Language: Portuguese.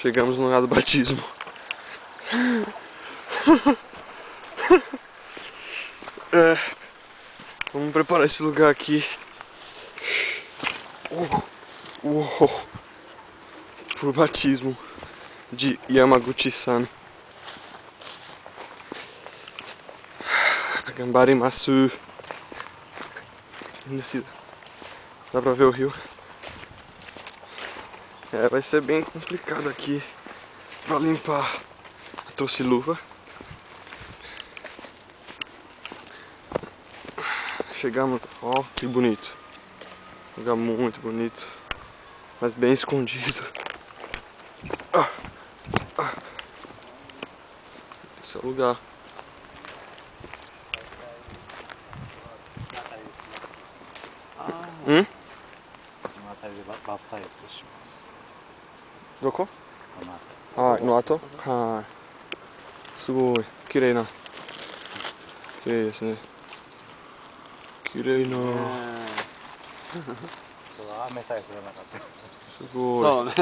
Chegamos no lugar do batismo. Vamos preparar esse lugar aqui. Pro batismo de Yamaguchi-san. Gambarimasu. Dá pra ver o rio. Vai ser bem complicado aqui pra limpar. Trouxe luva. Chegamos, ó, que bonito. Lugar muito bonito, mas bem escondido. Esse é o lugar. Doko? No ato? Sugoi, kirei na. Kirei desu ne. Kirei na. Sugoi.